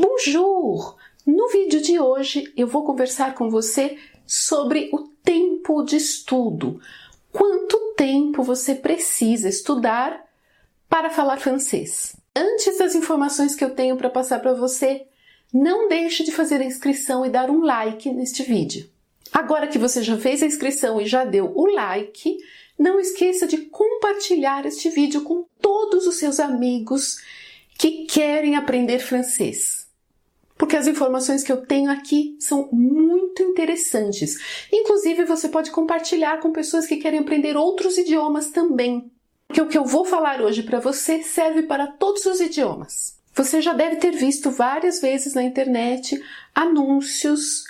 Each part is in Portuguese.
Bonjour! No vídeo de hoje eu vou conversar com você sobre o tempo de estudo. Quanto tempo você precisa estudar para falar francês? Antes das informações que eu tenho para passar para você, não deixe de fazer a inscrição e dar um like neste vídeo. Agora que você já fez a inscrição e já deu o like, não esqueça de compartilhar este vídeo com todos os seus amigos que querem aprender francês. Porque as informações que eu tenho aqui são muito interessantes. Inclusive, você pode compartilhar com pessoas que querem aprender outros idiomas também. Porque o que eu vou falar hoje para você serve para todos os idiomas. Você já deve ter visto várias vezes na internet anúncios,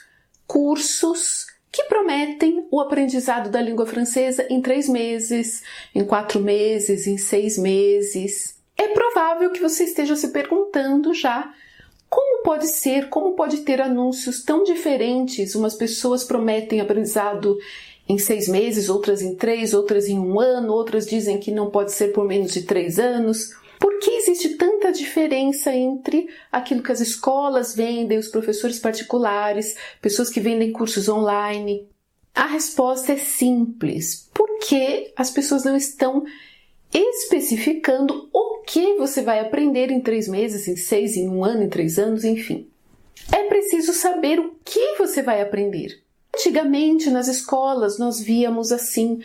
cursos que prometem o aprendizado da língua francesa em 3 meses, em 4 meses, em 6 meses. É provável que você esteja se perguntando já como pode ter anúncios tão diferentes? Umas pessoas prometem aprendizado em 6 meses, outras em 3, outras em 1 ano, outras dizem que não pode ser por menos de 3 anos. Por que existe tanta diferença entre aquilo que as escolas vendem, os professores particulares, pessoas que vendem cursos online? A resposta é simples, porque as pessoas não estão especificando o que você vai aprender em 3 meses, em 6, em 1 ano, em 3 anos, enfim. É preciso saber o que você vai aprender. Antigamente, nas escolas, nós víamos assim,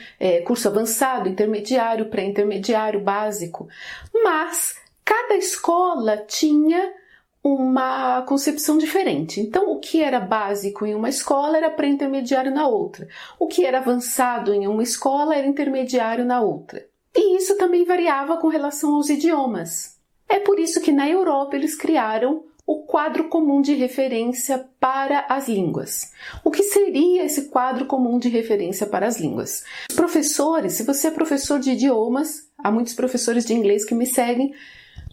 curso avançado, intermediário, pré-intermediário, básico. Mas cada escola tinha uma concepção diferente. Então, o que era básico em uma escola era pré-intermediário na outra. O que era avançado em uma escola era intermediário na outra. E isso também variava com relação aos idiomas. É por isso que na Europa eles criaram o quadro comum de referência para as línguas. O que seria esse quadro comum de referência para as línguas? Os professores, se você é professor de idiomas, há muitos professores de inglês que me seguem,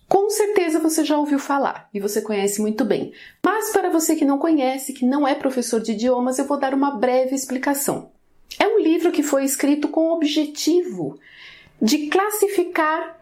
com certeza você já ouviu falar e você conhece muito bem. Mas para você que não conhece, que não é professor de idiomas, eu vou dar uma breve explicação. É um livro que foi escrito com o objetivo de classificar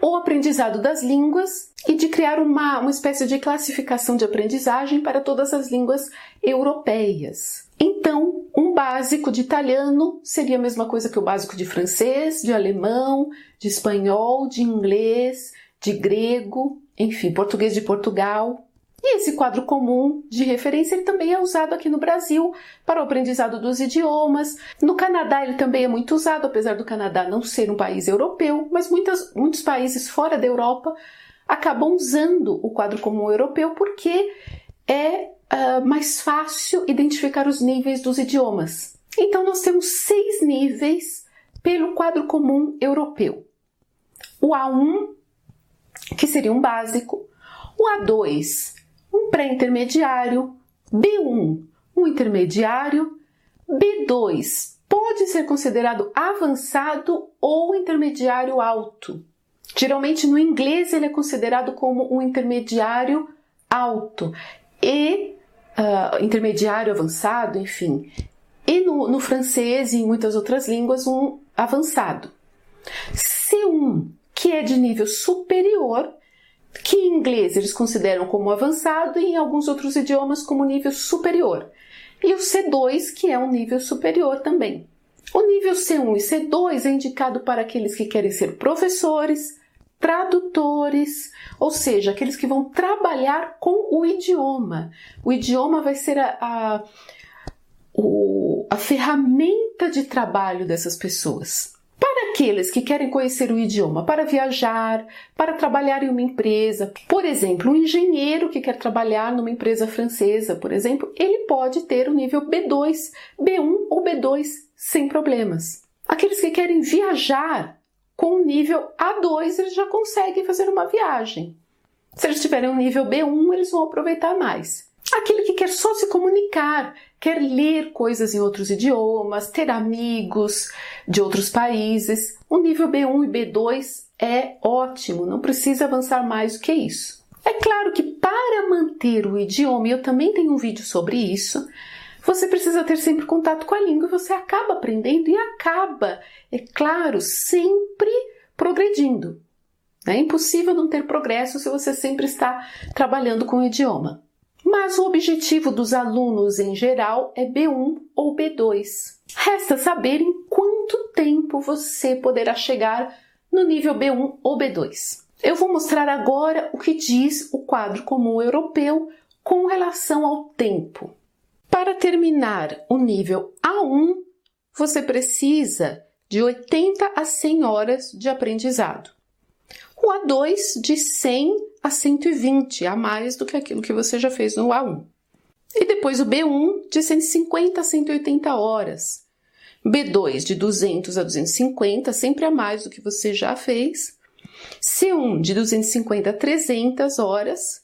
o aprendizado das línguas e de criar uma espécie de classificação de aprendizagem para todas as línguas europeias. Então, um básico de italiano seria a mesma coisa que o básico de francês, de alemão, de espanhol, de inglês, de grego, enfim, português de Portugal. E esse quadro comum de referência ele também é usado aqui no Brasil para o aprendizado dos idiomas. No Canadá ele também é muito usado, apesar do Canadá não ser um país europeu, mas muitos países fora da Europa acabam usando o quadro comum europeu porque é mais fácil identificar os níveis dos idiomas. Então nós temos 6 níveis pelo quadro comum europeu. O A1, que seria um básico, o A2, um pré-intermediário, B1, um intermediário, B2 pode ser considerado avançado ou intermediário alto. Geralmente no inglês ele é considerado como um intermediário alto e intermediário avançado, enfim. E no francês e em muitas outras línguas um avançado. C1, que é de nível superior, que em inglês eles consideram como avançado e em alguns outros idiomas como nível superior. E o C2, que é um nível superior também. O nível C1 e C2 é indicado para aqueles que querem ser professores, tradutores, ou seja, aqueles que vão trabalhar com o idioma. O idioma vai ser a ferramenta de trabalho dessas pessoas. Para aqueles que querem conhecer o idioma para viajar, para trabalhar em uma empresa, por exemplo, um engenheiro que quer trabalhar numa empresa francesa, por exemplo, ele pode ter o nível B2, B1 ou B2 sem problemas. Aqueles que querem viajar com o nível A2, eles já conseguem fazer uma viagem. Se eles tiverem um nível B1, eles vão aproveitar mais. Aquele que quer só se comunicar, quer ler coisas em outros idiomas, ter amigos de outros países, o nível B1 e B2 é ótimo, não precisa avançar mais do que isso. É claro que para manter o idioma, e eu também tenho um vídeo sobre isso, você precisa ter sempre contato com a língua e você acaba aprendendo e acaba, é claro, sempre progredindo. É impossível não ter progresso se você sempre está trabalhando com o idioma. Mas o objetivo dos alunos em geral é B1 ou B2. Resta saber em quanto tempo você poderá chegar no nível B1 ou B2. Eu vou mostrar agora o que diz o quadro comum europeu com relação ao tempo. Para terminar o nível A1, você precisa de 80 a 100 horas de aprendizado. O A2 de 100 a 120, a mais do que aquilo que você já fez no A1. E depois o B1 de 150 a 180 horas. B2 de 200 a 250, sempre a mais do que você já fez. C1 de 250 a 300 horas.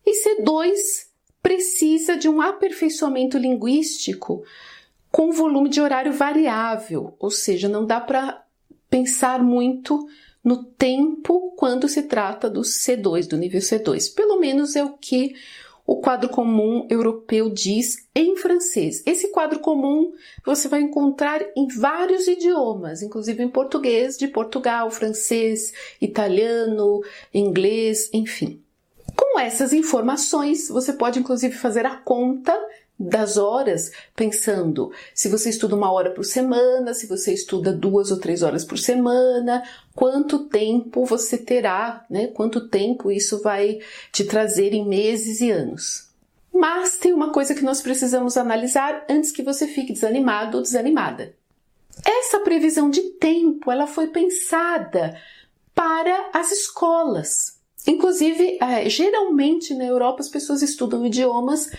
E C2 precisa de um aperfeiçoamento linguístico com volume de horário variável, ou seja, não dá para pensar muito no tempo quando se trata do C2, do nível C2. Pelo menos é o que o quadro comum europeu diz em francês. Esse quadro comum você vai encontrar em vários idiomas, inclusive em português de Portugal, francês, italiano, inglês, enfim. Com essas informações, você pode inclusive fazer a conta das horas, pensando se você estuda 1 hora por semana, se você estuda 2 ou 3 horas por semana, quanto tempo você terá, né? Quanto tempo isso vai te trazer em meses e anos. Mas tem uma coisa que nós precisamos analisar antes que você fique desanimado ou desanimada. Essa previsão de tempo, ela foi pensada para as escolas. Inclusive, geralmente na Europa as pessoas estudam idiomas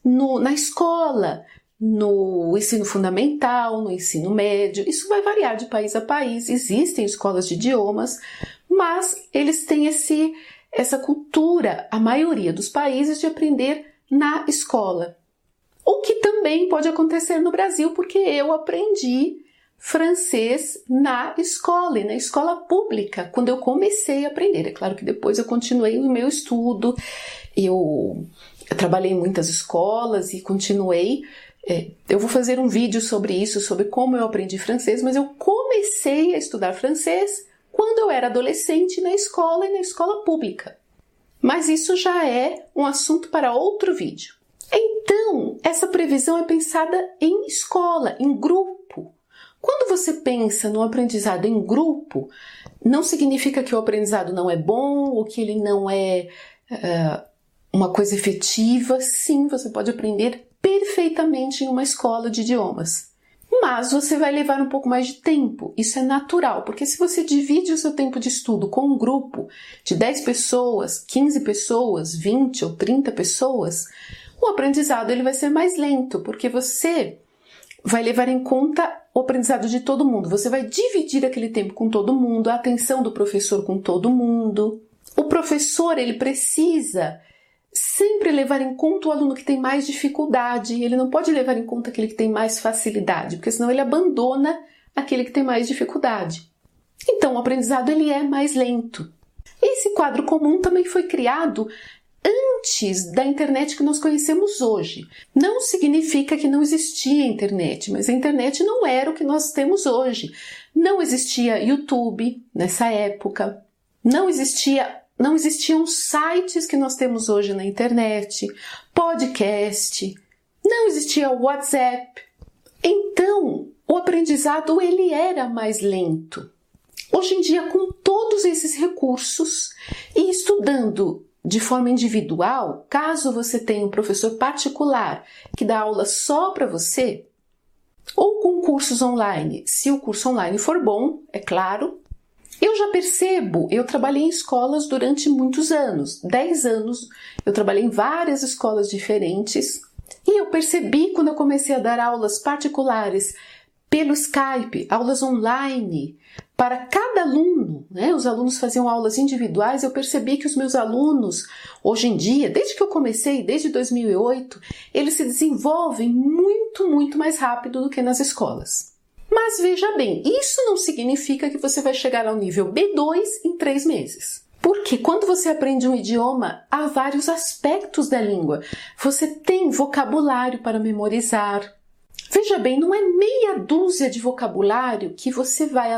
na escola, no ensino fundamental, no ensino médio. Isso vai variar de país a país. Existem escolas de idiomas, mas eles têm essa cultura, a maioria dos países, de aprender na escola. O que também pode acontecer no Brasil, porque eu aprendi francês na escola, e na escola pública, quando eu comecei a aprender. É claro que depois eu continuei o meu estudo, eu trabalhei em muitas escolas e continuei. Eu vou fazer um vídeo sobre isso, sobre como eu aprendi francês, mas eu comecei a estudar francês quando eu era adolescente na escola e na escola pública. Mas isso já é um assunto para outro vídeo. Então, essa previsão é pensada em escola, em grupo. Quando você pensa no aprendizado em grupo, não significa que o aprendizado não é bom ou que ele não é uma coisa efetiva. Sim, você pode aprender perfeitamente em uma escola de idiomas. Mas você vai levar um pouco mais de tempo. Isso é natural, porque se você divide o seu tempo de estudo com um grupo de 10 pessoas, 15 pessoas, 20 ou 30 pessoas, o aprendizado ele vai ser mais lento, porque você vai levar em conta o aprendizado de todo mundo. Você vai dividir aquele tempo com todo mundo, a atenção do professor com todo mundo. O professor, ele precisa sempre levar em conta o aluno que tem mais dificuldade. Ele não pode levar em conta aquele que tem mais facilidade, porque senão ele abandona aquele que tem mais dificuldade. Então, o aprendizado ele é mais lento. Esse quadro comum também foi criado antes da internet que nós conhecemos hoje. Não significa que não existia internet, mas a internet não era o que nós temos hoje. Não existia YouTube nessa época, não existiam sites que nós temos hoje na internet, podcast, não existia WhatsApp. Então, o aprendizado ele era mais lento. Hoje em dia, com todos esses recursos e estudando de forma individual, caso você tenha um professor particular que dá aula só para você, ou com cursos online, se o curso online for bom, é claro. Eu já percebo, eu trabalhei em escolas durante muitos anos, 10 anos, eu trabalhei em várias escolas diferentes, e eu percebi quando eu comecei a dar aulas particulares pelo Skype, aulas online, para cada aluno, né? Os alunos faziam aulas individuais, eu percebi que os meus alunos, hoje em dia, desde que eu comecei, desde 2008, eles se desenvolvem muito, muito mais rápido do que nas escolas. Mas veja bem, isso não significa que você vai chegar ao nível B2 em 3 meses. Porque quando você aprende um idioma, há vários aspectos da língua. Você tem vocabulário para memorizar, Veja bem, não é meia dúzia de vocabulário que você vai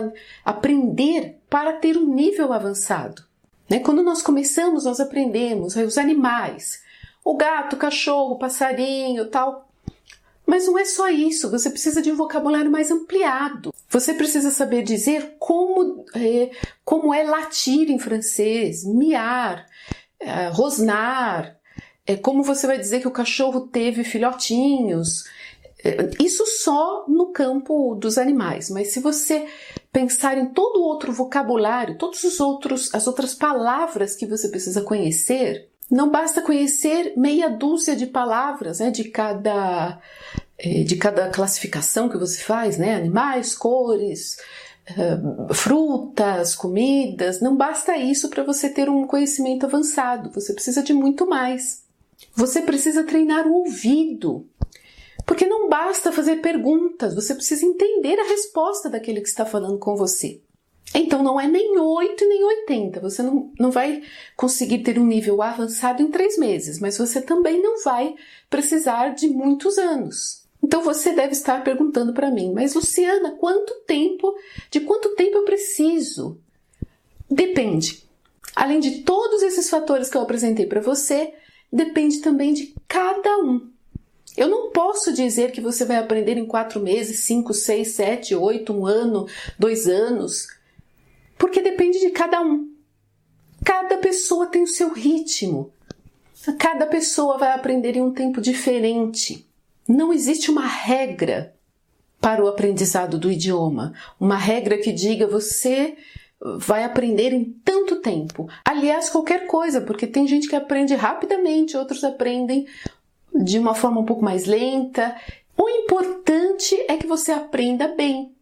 aprender para ter um nível avançado. Quando nós começamos, nós aprendemos os animais, o gato, o cachorro, o passarinho, tal. Mas não é só isso, você precisa de um vocabulário mais ampliado. Você precisa saber dizer como é latir em francês, miar, rosnar, como você vai dizer que o cachorro teve filhotinhos. Isso só no campo dos animais, mas se você pensar em todo o outro vocabulário, as outras palavras que você precisa conhecer, não basta conhecer meia dúzia de palavras, de cada classificação que você faz, animais, cores, frutas, comidas. Não basta isso para você ter um conhecimento avançado, você precisa de muito mais. Você precisa treinar o ouvido. Porque não basta fazer perguntas, você precisa entender a resposta daquele que está falando com você. Então não é nem 8 nem 80, você não vai conseguir ter um nível avançado em 3 meses, mas você também não vai precisar de muitos anos. Então você deve estar perguntando para mim, mas Luciana, de quanto tempo eu preciso? Depende. Além de todos esses fatores que eu apresentei para você, depende também de cada um. Eu não posso dizer que você vai aprender em 4 meses, 5, 6, 7, 8, 1 ano, 2 anos, porque depende de cada um. Cada pessoa tem o seu ritmo. Cada pessoa vai aprender em um tempo diferente. Não existe uma regra para o aprendizado do idioma. Uma regra que diga você vai aprender em tanto tempo. Aliás, qualquer coisa, porque tem gente que aprende rapidamente, outros aprendem de uma forma um pouco mais lenta. O importante é que você aprenda bem.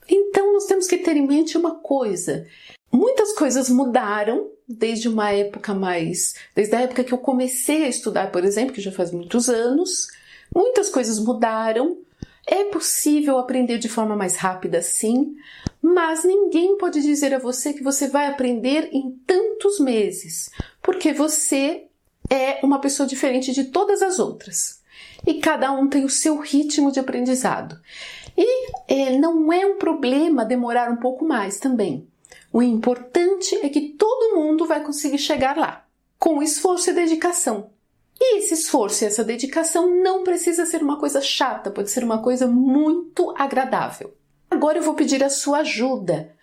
Então, nós temos que ter em mente uma coisa. Muitas coisas mudaram desde a época que eu comecei a estudar, por exemplo, que já faz muitos anos. Muitas coisas mudaram. É possível aprender de forma mais rápida, sim, mas ninguém pode dizer a você que você vai aprender em tantos meses, porque você é uma pessoa diferente de todas as outras. E cada um tem o seu ritmo de aprendizado. E não é um problema demorar um pouco mais também. O importante é que todo mundo vai conseguir chegar lá, com esforço e dedicação. E esse esforço e essa dedicação não precisa ser uma coisa chata, pode ser uma coisa muito agradável. Agora eu vou pedir a sua ajuda.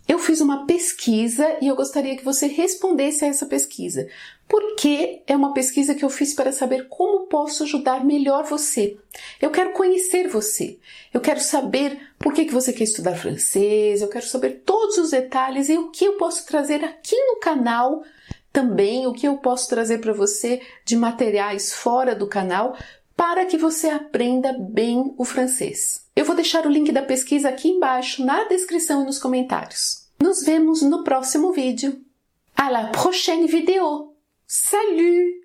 Eu fiz uma pesquisa e eu gostaria que você respondesse a essa pesquisa, porque é uma pesquisa que eu fiz para saber como posso ajudar melhor você. Eu quero conhecer você, eu quero saber por que você quer estudar francês, eu quero saber todos os detalhes e o que eu posso trazer aqui no canal também, o que eu posso trazer para você de materiais fora do canal para que você aprenda bem o francês. Eu vou deixar o link da pesquisa aqui embaixo na descrição e nos comentários. Nos vemos no próximo vídeo. À la prochaine vidéo. Salut!